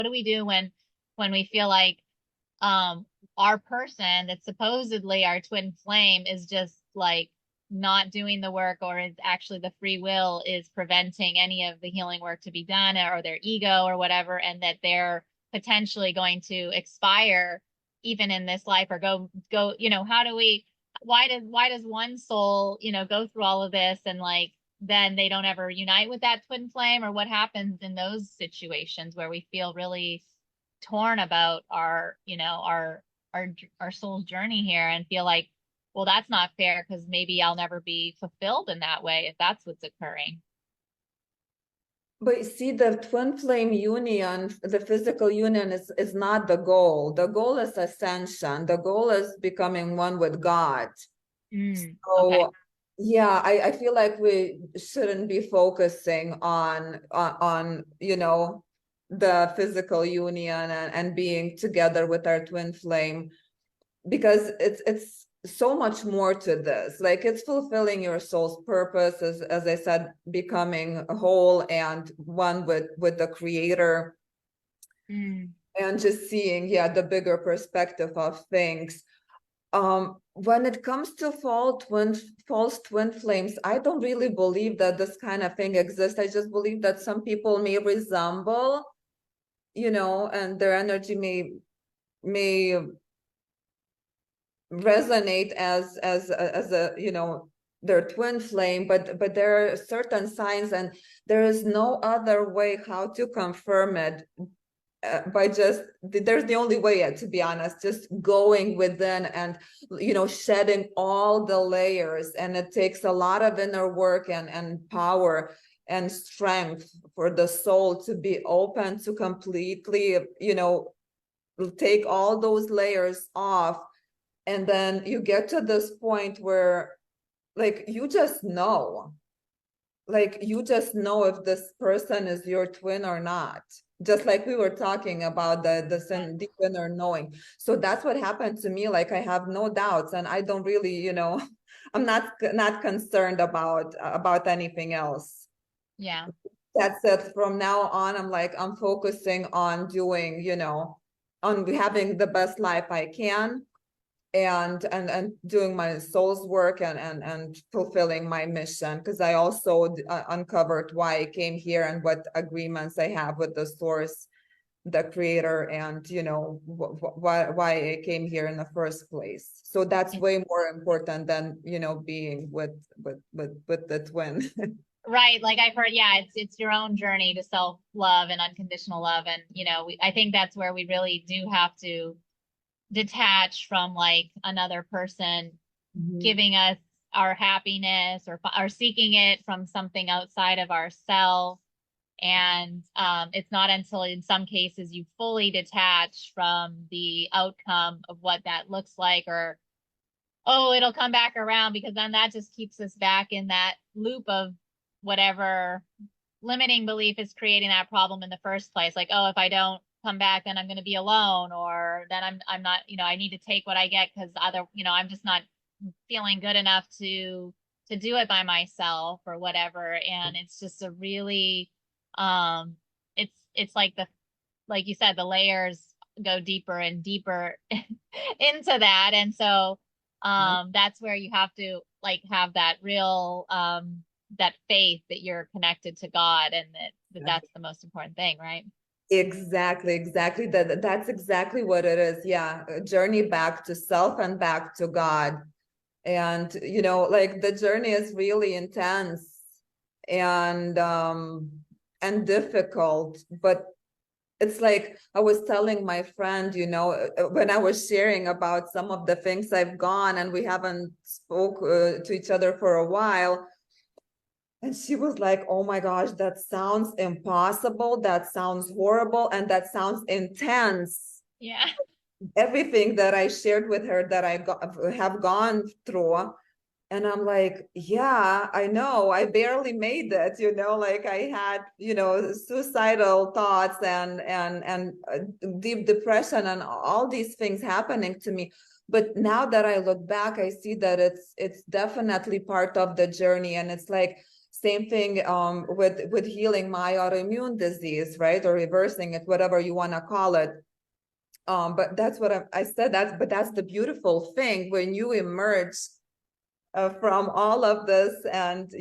What do we do when we feel like our person that's supposedly our twin flame is just like not doing the work, or is actually the free will is preventing any of the healing work to be done, or their ego or whatever, and that they're potentially going to expire even in this life, or go, how do we, why does one soul, go through all of this, and like then they don't ever unite with that twin flame? Or what happens in those situations where we feel really torn about our our soul's journey here, and feel like, well, that's not fair because maybe I'll never be fulfilled in that way if that's what's occurring. But you see, the twin flame union, the physical union is not the goal. The goal is ascension. The goal is becoming one with God. Okay. So yeah, I feel like we shouldn't be focusing on the physical union and being together with our twin flame, because it's so much more to this. Like, it's fulfilling your soul's purpose, as I said, becoming whole and one with the creator, Mm. and just seeing, yeah, the bigger perspective of things. When it comes to false twin flames, I don't really believe that this kind of thing exists. I just believe that some people may resemble, and their energy may resonate as a their twin flame, but there are certain signs, and there is no other way how to confirm it, by just, there's the only way yet, to be honest, just going within and shedding all the layers. And it takes a lot of inner work and power and strength for the soul to be open to completely take all those layers off. And then you get to this point where, like, you just know if this person is your twin or not, just like we were talking about the deep inner knowing. So that's what happened to me. Like, I have no doubts, and I don't really, I'm not concerned about anything else. Yeah. That's it. From now on, I'm focusing on doing, on having the best life I can, and doing my soul's work, and fulfilling my mission, because I also uncovered why I came here and what agreements I have with the source, the creator, and why I came here in the first place. So that's way more important than being with the twin. Right. Like I've heard, yeah, it's your own journey to self-love and unconditional love. And, I think that's where we really do have to detach from like another person Mhm. giving us our happiness, or seeking it from something outside of ourselves. And it's not until in some cases you fully detach from the outcome of what that looks like, or, oh, it'll come back around, because then that just keeps us back in that loop of whatever limiting belief is creating that problem in the first place. Like, oh, if I don't come back, then I'm going to be alone, or then I'm not, I need to take what I get because I'm just not feeling good enough to do it by myself or whatever. And it's just a really, it's like you said, the layers go deeper and deeper into that. And so Yeah. that's where you have to like have that real that faith that you're connected to God, and that's the most important thing, right? Exactly. That's exactly what it is. Yeah, a journey back to self and back to God. And like, the journey is really intense and difficult, but it's like I was telling my friend, when I was sharing about some of the things I've gone, and we haven't spoke to each other for a while, and she was like, oh my gosh, that sounds impossible, that sounds horrible, and that sounds intense. Yeah. Everything that I shared with her that have gone through. And I'm like, yeah, I know. I barely made it, like, I had, suicidal thoughts and deep depression and all these things happening to me. But now that I look back, I see that it's definitely part of the journey. And it's like Same thing with healing my autoimmune disease, right? Or reversing it, whatever you want to call it. But that's what I said. That's the beautiful thing when you emerge from all of this, and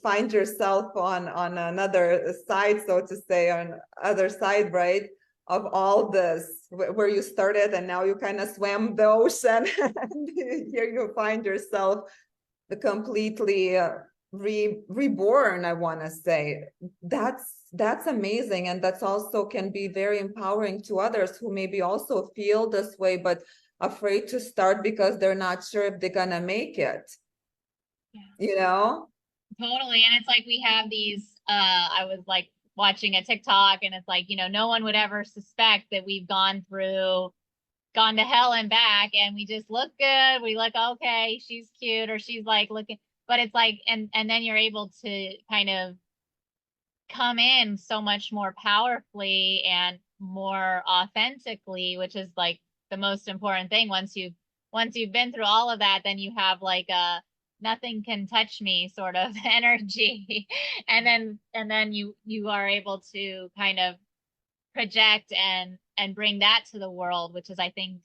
find yourself on another side, so to say, on other side, right, of all this, where you started and now you kind of swam the ocean, and here you find yourself completely reborn, I want to say. That's amazing, and that's also can be very empowering to others who maybe also feel this way but afraid to start because they're not sure if they're gonna make it. Yeah. Totally. And it's like we have these I was like watching a TikTok and it's like, no one would ever suspect that we've gone to hell and back and we just look good. We look okay, she's cute or she's like looking, but it's like and then you're able to kind of come in so much more powerfully and more authentically, which is like the most important thing. Once you've been through all of that, then you have like a nothing can touch me sort of energy. And then you are able to kind of project and bring that to the world, which is I think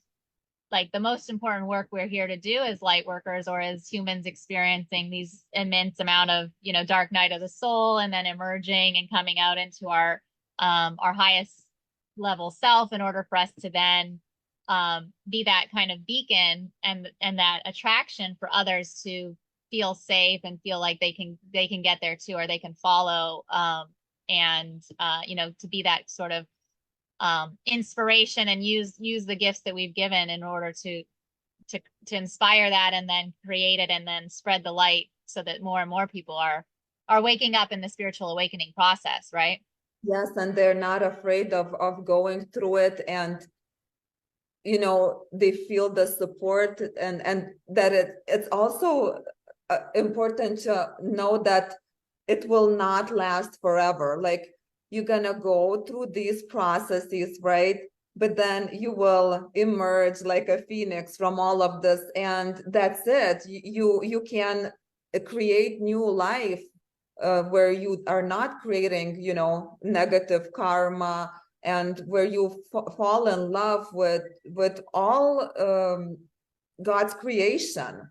like the most important work we're here to do as light workers or as humans experiencing these immense amount of dark night of the soul and then emerging and coming out into our highest level self in order for us to then be that kind of beacon and that attraction for others to feel safe and feel like they can get there too, or they can follow and to be that sort of inspiration and use the gifts that we've given in order to inspire that and then create it and then spread the light so that more and more people are waking up in the spiritual awakening process, right? Yes, and they're not afraid of going through it, and they feel the support, and that it's also important to know that it will not last forever. Like, you're gonna go through these processes, right? But then you will emerge like a phoenix from all of this, and that's it. You can create new life where you are not creating, negative karma, and where you fall in love with all God's creation.